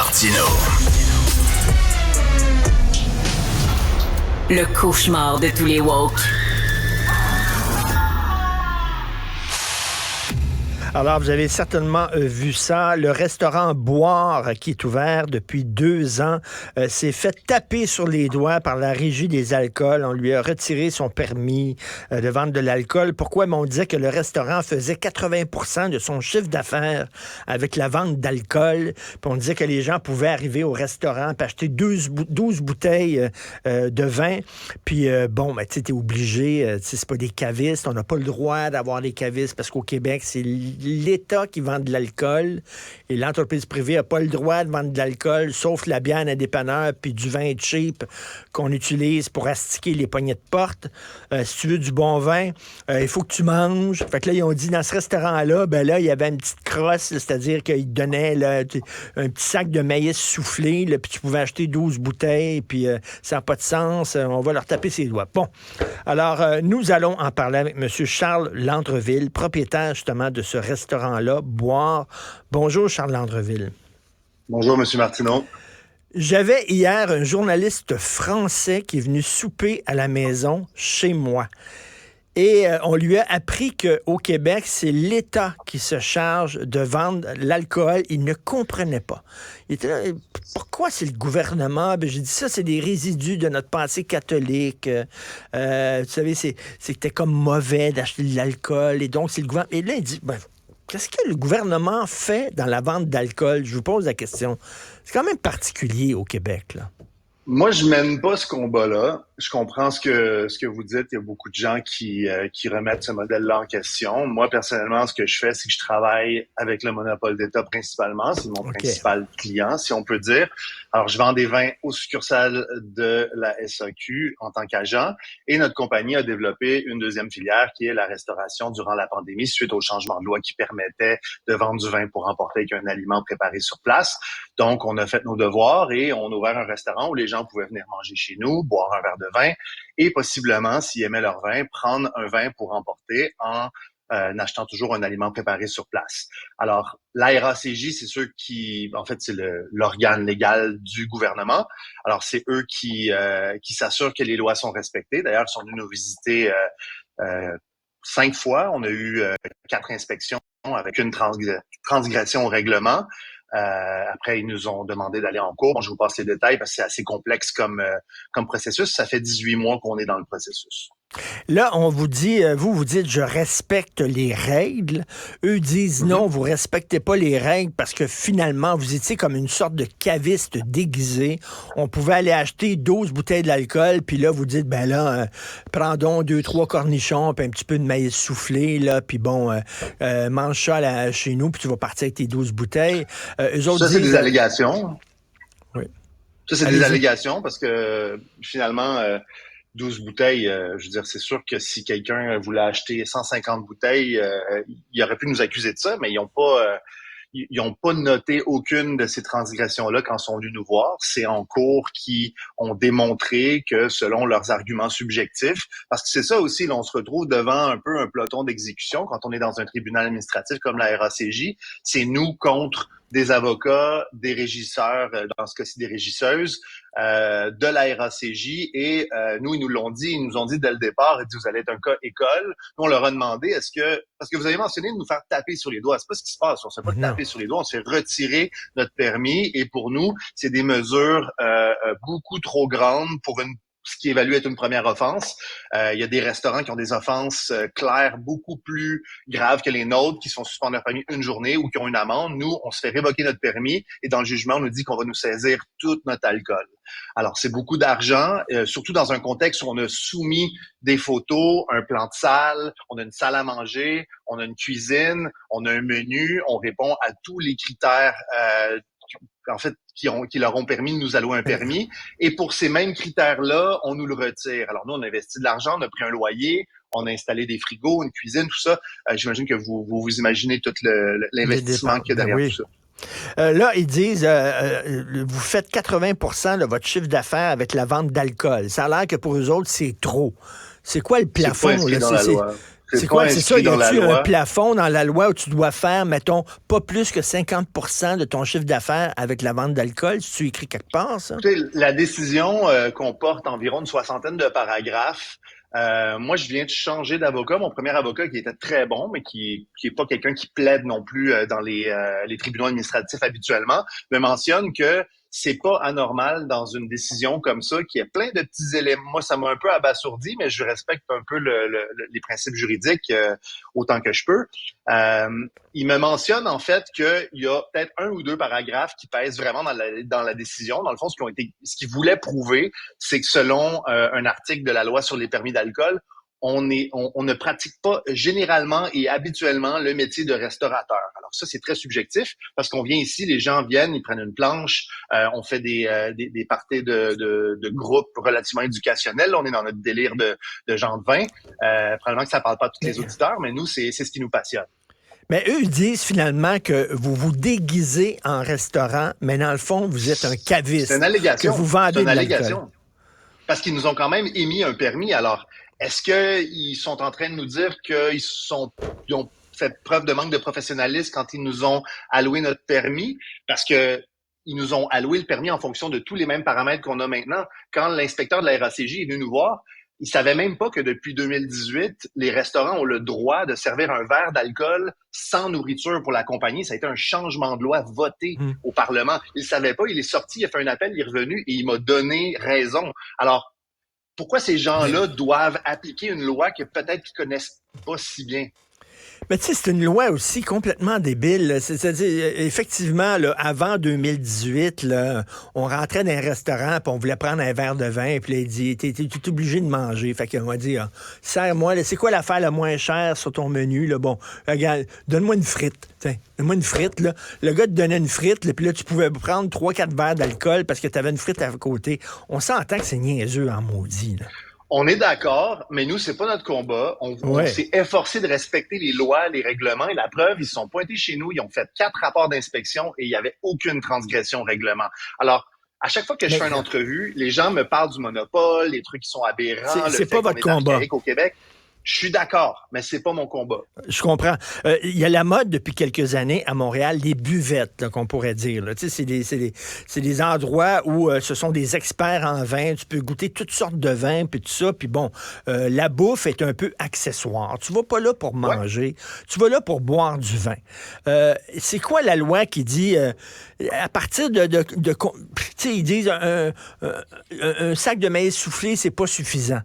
Martino. Le cauchemar de tous les woke. Alors, vous avez certainement vu ça. Le restaurant Boire, qui est ouvert depuis 2 ans, s'est fait taper sur les doigts par la Régie des alcools. On lui a retiré son permis de vendre de l'alcool. Pourquoi? Mais on disait que le restaurant faisait 80% de son chiffre d'affaires avec la vente d'alcool. Puis on disait que les gens pouvaient arriver au restaurant et acheter 12 bouteilles de vin. Puis, bon, ben, tu sais, t'es obligé. C'est pas des cavistes. On n'a pas le droit d'avoir des cavistes parce qu'au Québec, c'est l'État qui vend de l'alcool et l'entreprise privée n'a pas le droit de vendre de l'alcool, sauf la bière à dépanneur puis du vin cheap qu'on utilise pour astiquer les poignées de porte. Si tu veux du bon vin, il faut que tu manges. Fait que là, ils ont dit, dans ce restaurant-là, ben là, il y avait une petite crosse, là, c'est-à-dire qu'ils donnaient là, un petit sac de maïs soufflé, là, puis tu pouvais acheter 12 bouteilles, puis ça n'a pas de sens. On va leur taper ses doigts. Bon. Alors, nous allons en parler avec M. Charles Landreville, propriétaire, justement, de ce restaurant-là, Boire. Bonjour, Charles Landreville. Bonjour, M. Martineau. J'avais hier un journaliste français qui est venu souper à la maison chez moi. Et on lui a appris qu'au Québec, c'est l'État qui se charge de vendre l'alcool. Il ne comprenait pas. Il était là, pourquoi c'est le gouvernement? Ben, j'ai dit ça, c'est des résidus de notre passé catholique. Tu savez, c'était comme mauvais d'acheter de l'alcool. Et donc, c'est le gouvernement. Et là, il dit, ben, qu'est-ce que le gouvernement fait dans la vente d'alcool? Je vous pose la question. C'est quand même particulier au Québec, là. Moi, je mène pas ce combat-là. Je comprends ce que vous dites. Il y a beaucoup de gens qui remettent ce modèle-là en question. Moi, personnellement, ce que je fais, c'est que je travaille avec le monopole d'État principalement. C'est mon principal client, si on peut dire. Alors, je vends des vins aux succursales de la SAQ en tant qu'agent. Et notre compagnie a développé une deuxième filière qui est la restauration durant la pandémie suite au changement de loi qui permettait de vendre du vin pour emporter avec un aliment préparé sur place. Donc, on a fait nos devoirs et on a ouvert un restaurant où les gens pouvaient venir manger chez nous, boire un verre de vin et possiblement, s'ils aimaient leur vin, prendre un vin pour emporter en achetant toujours un aliment préparé sur place. Alors, la RACJ, c'est ceux qui, en fait, c'est l'organe légal du gouvernement. Alors, c'est eux qui s'assurent que les lois sont respectées. D'ailleurs, ils sont venus nous visiter 5 fois. On a eu 4 inspections avec une transgression au règlement. Après, ils nous ont demandé d'aller en cours. Bon, je vous passe les détails parce que c'est assez complexe comme processus. Ça fait 18 mois qu'on est dans le processus. Là, on vous dit, vous dites, je respecte les règles. Eux disent, non, vous respectez pas les règles parce que finalement, vous étiez comme une sorte de caviste déguisé. On pouvait aller acheter 12 bouteilles d'alcool, puis là, vous dites, ben là, prends donc 2-3 cornichons, puis un petit peu de maïs soufflé, là, puis bon, mange ça chez nous, puis tu vas partir avec tes 12 bouteilles. Eux autres ça, c'est disent, des allégations. Oui. Ça, c'est des allégations parce que finalement... 12 bouteilles, je veux dire, c'est sûr que si quelqu'un voulait acheter 150 bouteilles, il aurait pu nous accuser de ça, mais ils ont pas noté aucune de ces transgressions-là quand ils sont venus nous voir. C'est en cours qui ont démontré que selon leurs arguments subjectifs, parce que c'est ça aussi, là, on se retrouve devant un peu un peloton d'exécution quand on est dans un tribunal administratif comme la RACJ, c'est nous contre des avocats, des régisseurs, dans ce cas-ci des régisseuses, de la RACJ et nous, ils nous ont dit dès le départ, vous allez être un cas école. Nous, on leur a demandé, parce que vous avez mentionné de nous faire taper sur les doigts. C'est pas ce qui se passe. On se fait pas taper sur les doigts. On se fait retirer notre permis et pour nous, c'est des mesures beaucoup trop grandes pour ce qui évalue être une première offense. Il y a des restaurants qui ont des offenses claires beaucoup plus graves que les nôtres, qui sont suspendus leur permis une journée ou qui ont une amende. Nous, on se fait révoquer notre permis et dans le jugement, on nous dit qu'on va nous saisir tout notre alcool. Alors, c'est beaucoup d'argent, surtout dans un contexte où on a soumis des photos, un plan de salle, on a une salle à manger, on a une cuisine, on a un menu, on répond à tous les critères en fait, qui leur ont permis de nous allouer un permis. Et pour ces mêmes critères-là, on nous le retire. Alors nous, on a investi de l'argent, on a pris un loyer, on a installé des frigos, une cuisine, tout ça. J'imagine que vous imaginez tout l'investissement qu'il y a derrière tout ça. Là, ils disent, vous faites 80% de votre chiffre d'affaires avec la vente d'alcool. Ça a l'air que pour eux autres, c'est trop. C'est quoi le plafond? C'est pas inscrit dans la loi. C'est pas quoi, c'est ça? inscrit Y dans la a-tu un loi. plafond dans la loi où tu dois faire, mettons, pas plus que 50% de ton chiffre d'affaires avec la vente d'alcool? Si tu écris quelque part, ça? Écoutez, la décision comporte environ une soixantaine de paragraphes. Moi, je viens de changer d'avocat. Mon premier avocat, qui était très bon, mais qui est pas quelqu'un qui plaide non plus dans les tribunaux administratifs habituellement, me mentionne que c'est pas anormal dans une décision comme ça, qu'il y a plein de petits éléments. Moi, ça m'a un peu abasourdi, mais je respecte un peu les principes juridiques autant que je peux. Il me mentionne en fait qu'il y a peut-être un ou deux paragraphes qui pèsent vraiment dans la décision. Dans le fond, ce qu'il voulait prouver, c'est que selon un article de la loi sur les permis d'alcool, on ne pratique pas généralement et habituellement le métier de restaurateur. Alors ça, c'est très subjectif parce qu'on vient ici, les gens viennent, ils prennent une planche, on fait des parties de groupes relativement éducationnels. On est dans notre délire de gens de vin. Probablement que ça parle pas à tous les auditeurs, mais nous, c'est ce qui nous passionne. Mais eux, ils disent finalement que vous vous déguisez en restaurant, mais dans le fond, vous êtes un caviste. C'est une allégation. Que vous vendez C'est une de l'alcool. allégation. Parce qu'ils nous ont quand même émis un permis. Alors, est-ce qu'ils sont en train de nous dire qu'ils ont fait preuve de manque de professionnalisme quand ils nous ont alloué notre permis? Parce que ils nous ont alloué le permis en fonction de tous les mêmes paramètres qu'on a maintenant. Quand l'inspecteur de la RACJ est venu nous voir, il savait même pas que depuis 2018, les restaurants ont le droit de servir un verre d'alcool sans nourriture pour la compagnie. Ça a été un changement de loi voté au Parlement. Il savait pas, il est sorti, il a fait un appel, il est revenu et il m'a donné raison. Alors, pourquoi ces gens-là doivent appliquer une loi que peut-être qu'ils connaissent pas si bien? Mais tu sais, c'est une loi aussi complètement débile. C'est-à-dire, effectivement, là, avant 2018, là, on rentrait dans un restaurant puis on voulait prendre un verre de vin puis là, il dit, t'es obligé de manger. Fait qu'on va dire, sers-moi, là, c'est quoi l'affaire la moins chère sur ton menu? Là? Bon, regarde, donne-moi une frite. Tiens, donne-moi une frite. Là. Le gars te donnait une frite, là, puis là, tu pouvais prendre 3-4 verres d'alcool parce que tu avais une frite à côté. On s'entend que c'est niaiseux en maudit. Là. On est d'accord, mais nous, c'est pas notre combat. On s'est efforcé de respecter les lois, les règlements, et la preuve, ils se sont pointés chez nous, ils ont fait 4 rapports d'inspection et il n'y avait aucune transgression au règlement. Alors, à chaque fois que je fais une entrevue, les gens me parlent du monopole, les trucs qui sont aberrants, c'est pas votre combat. Au Québec. Je suis d'accord, mais c'est pas mon combat. Je comprends. Il y a la mode depuis quelques années à Montréal, des buvettes, là, qu'on pourrait dire. Là. C'est des endroits où ce sont des experts en vin. Tu peux goûter toutes sortes de vins, puis tout ça. Puis bon, la bouffe est un peu accessoire. Tu vas pas là pour manger. Tu vas là pour boire du vin. C'est quoi la loi qui dit, à partir de tu sais, ils disent un sac de maïs soufflé, c'est pas suffisant.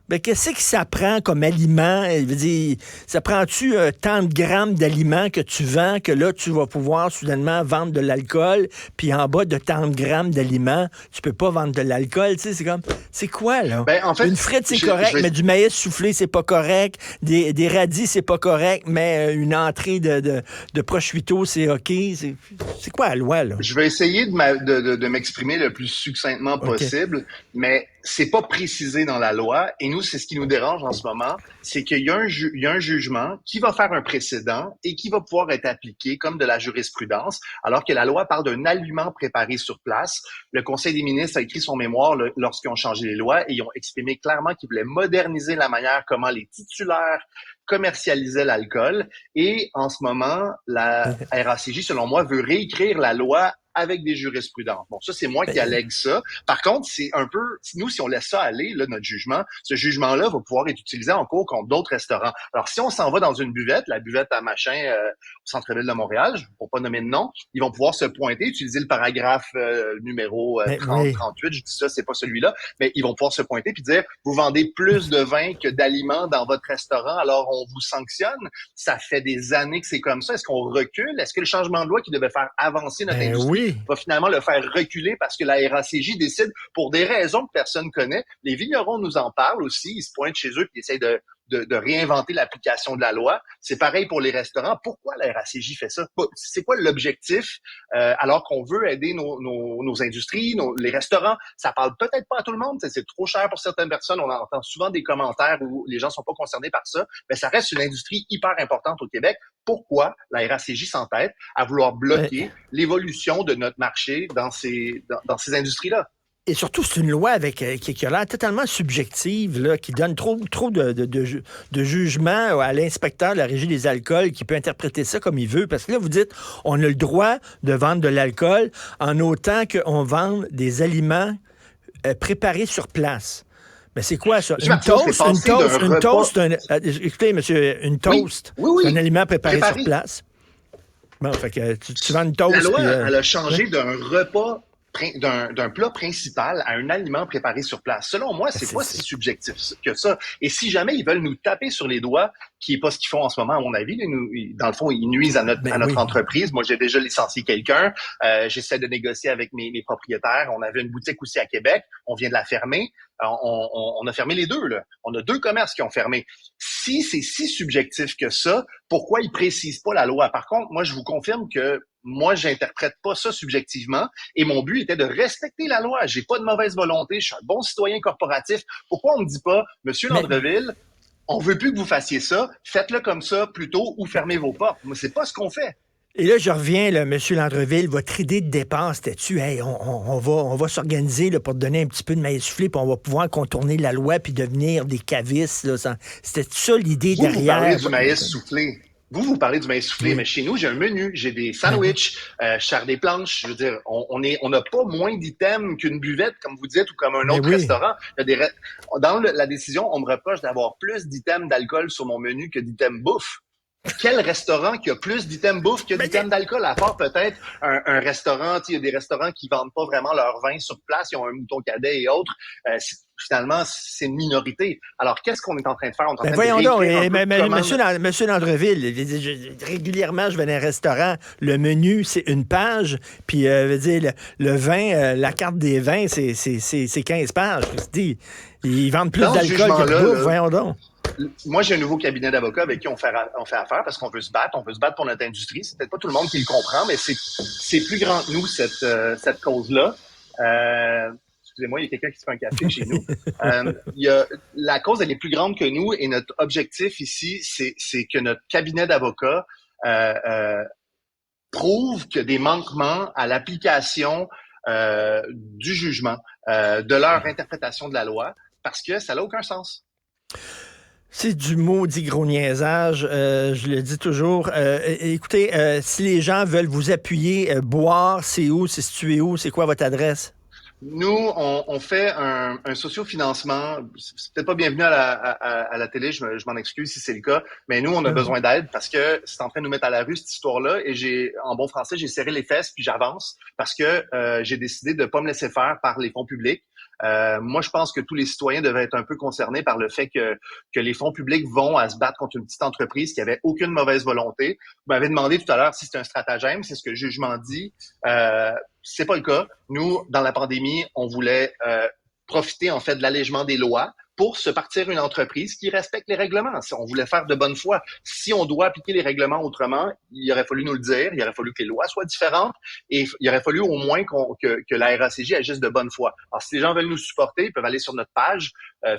Ben, qu'est-ce que ça prend comme aliment? Je veux dire, ça prend-tu tant de grammes d'aliments que tu vends que là, tu vas pouvoir soudainement vendre de l'alcool, puis en bas de tant de grammes d'aliments, tu peux pas vendre de l'alcool, tu sais, c'est comme, c'est quoi, là? Ben, en fait, une frite, c'est correct, mais du maïs soufflé, c'est pas correct, des radis, c'est pas correct, mais une entrée de prosciutto, c'est OK. C'est quoi la loi, là? Je vais essayer de m'exprimer le plus succinctement possible, mais c'est pas précisé dans la loi. Et nous, c'est ce qui nous dérange en ce moment, c'est qu'il y a un jugement qui va faire un précédent et qui va pouvoir être appliqué comme de la jurisprudence, alors que la loi parle d'un aliment préparé sur place. Le Conseil des ministres a écrit son mémoire lorsqu'ils ont changé les lois et ils ont exprimé clairement qu'ils voulaient moderniser la manière comment les titulaires commercialisaient l'alcool. Et en ce moment, la RACJ, selon moi, veut réécrire la loi avec des jurisprudences. Bon, ça, c'est moi qui allègue ça. Par contre, c'est un peu, nous, si on laisse ça aller, là, notre jugement, ce jugement-là va pouvoir être utilisé en cours contre d'autres restaurants. Alors, si on s'en va dans une buvette, la buvette à machin au centre-ville de Montréal, pour pas nommer de nom, ils vont pouvoir se pointer, utiliser le paragraphe numéro 38, je dis ça, c'est pas celui-là, mais ils vont pouvoir se pointer puis dire, vous vendez plus de vin que d'aliments dans votre restaurant, alors on vous sanctionne. Ça fait des années que c'est comme ça. Est-ce qu'on recule? Est-ce que le changement de loi qui devait faire avancer notre industrie va finalement le faire reculer parce que la RACJ décide pour des raisons que personne connaît? Les vignerons nous en parlent aussi. Ils se pointent chez eux et essayent de réinventer l'application de la loi. C'est pareil pour les restaurants. Pourquoi la RACJ fait ça? C'est quoi l'objectif alors qu'on veut aider nos industries, les restaurants? Ça parle peut-être pas à tout le monde. C'est trop cher pour certaines personnes. On entend souvent des commentaires où les gens sont pas concernés par ça. Mais ça reste une industrie hyper importante au Québec. Pourquoi la RACJ s'entête à vouloir bloquer l'évolution de notre marché dans ces industries-là? Et surtout, c'est une loi qui a l'air totalement subjective, là, qui donne trop de jugement à l'inspecteur de la Régie des alcools qui peut interpréter ça comme il veut. Parce que là, vous dites, on a le droit de vendre de l'alcool en autant qu'on vende des aliments préparés sur place. Mais c'est quoi ça? Une toast, écoutez, monsieur, une toast, oui. C'est un aliment préparé sur place. Bon, fait que tu vends une toast. La loi, elle a changé d'un repas d'un plat principal à un aliment préparé sur place. Selon moi, c'est pas si subjectif que ça. Et si jamais ils veulent nous taper sur les doigts, qui est pas ce qu'ils font en ce moment, à mon avis, dans le fond, ils nuisent à notre entreprise. Moi, j'ai déjà licencié quelqu'un. J'essaie de négocier avec mes propriétaires. On avait une boutique aussi à Québec. On vient de la fermer. On a fermé les deux, là. On a 2 commerces qui ont fermé. Si c'est si subjectif que ça, pourquoi ils précisent pas la loi? Par contre, moi, je vous confirme que moi, j'interprète pas ça subjectivement et mon but était de respecter la loi. J'ai pas de mauvaise volonté, je suis un bon citoyen corporatif. Pourquoi on me dit pas, Monsieur Landreville, on veut plus que vous fassiez ça, faites-le comme ça plutôt ou fermez vos portes. Moi, c'est pas ce qu'on fait. Et là, je reviens, là, M. Landreville, votre idée de départ, c'était-tu, hey, on va s'organiser là, pour te donner un petit peu de maïs soufflé, puis on va pouvoir contourner la loi puis devenir des cavistes. Là, c'était ça l'idée derrière? Vous parlez du maïs soufflé. Vous parlez du maïs soufflé, mais chez nous, j'ai un menu, j'ai des sandwichs, char des planches. Je veux dire, on n'a pas moins d'items qu'une buvette, comme vous dites, ou comme un autre restaurant. Dans la décision, on me reproche d'avoir plus d'items d'alcool sur mon menu que d'items bouffe. Quel restaurant qui a plus d'items bouffe que d'items d'alcool, à part peut-être un restaurant, il y a des restaurants qui vendent pas vraiment leur vin sur place, ils ont un mouton cadet et autres. Finalement, c'est une minorité. Alors, qu'est-ce qu'on est en train de faire? On est en train voyons donc, comment... Monsieur Landreville, régulièrement, je vais dans un restaurant, le menu, c'est une page, puis le vin, la carte des vins, c'est 15 pages. Ils vendent plus d'alcool que de bouffe, voyons donc. Moi, j'ai un nouveau cabinet d'avocats avec qui on fait affaire parce qu'on veut se battre. On veut se battre pour notre industrie. C'est peut-être pas tout le monde qui le comprend, mais c'est plus grand que nous, cette cause-là. Excusez-moi, il y a quelqu'un qui se fait un café chez nous. La cause, elle est plus grande que nous et notre objectif ici, c'est que notre cabinet d'avocats prouve que des manquements à l'application du jugement, de leur interprétation de la loi, parce que ça n'a aucun sens. C'est du maudit gros niaisage, je le dis toujours. Écoutez, si les gens veulent vous appuyer, boire, c'est où, c'est situé où, c'est quoi votre adresse? Nous, on fait un sociofinancement. C'est peut-être pas bienvenu à la télé, je m'en excuse si c'est le cas, mais nous, on a besoin d'aide parce que c'est en train de nous mettre à la rue, cette histoire-là, et en bon français, j'ai serré les fesses puis j'avance parce que j'ai décidé de pas me laisser faire par les fonds publics. Moi, je pense que tous les citoyens devraient être un peu concernés par le fait que les fonds publics vont à se battre contre une petite entreprise qui avait aucune mauvaise volonté. Vous m'avez demandé tout à l'heure si c'est un stratagème, c'est ce que le jugement dit. C'est pas le cas. Nous, dans la pandémie, on voulait profiter en fait de l'allègement des lois pour se partir une entreprise qui respecte les règlements. On voulait faire de bonne foi. Si on doit appliquer les règlements autrement, il aurait fallu nous le dire, il aurait fallu que les lois soient différentes et il aurait fallu au moins que la RACJ agisse de bonne foi. Alors, si les gens veulent nous supporter, ils peuvent aller sur notre page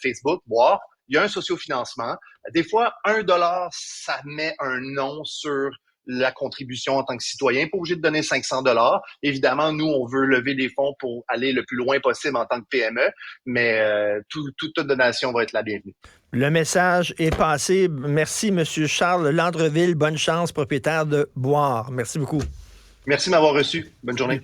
Facebook, voir. Il y a un sociofinancement. Des fois, $1, ça met un nom sur la contribution en tant que citoyen, pas obligé de donner $500. Évidemment, nous, on veut lever des fonds pour aller le plus loin possible en tant que PME, mais toute donation va être la bienvenue. Le message est passé. Merci, M. Charles Landreville. Bonne chance, propriétaire de Boire. Merci beaucoup. Merci de m'avoir reçu. Bonne journée.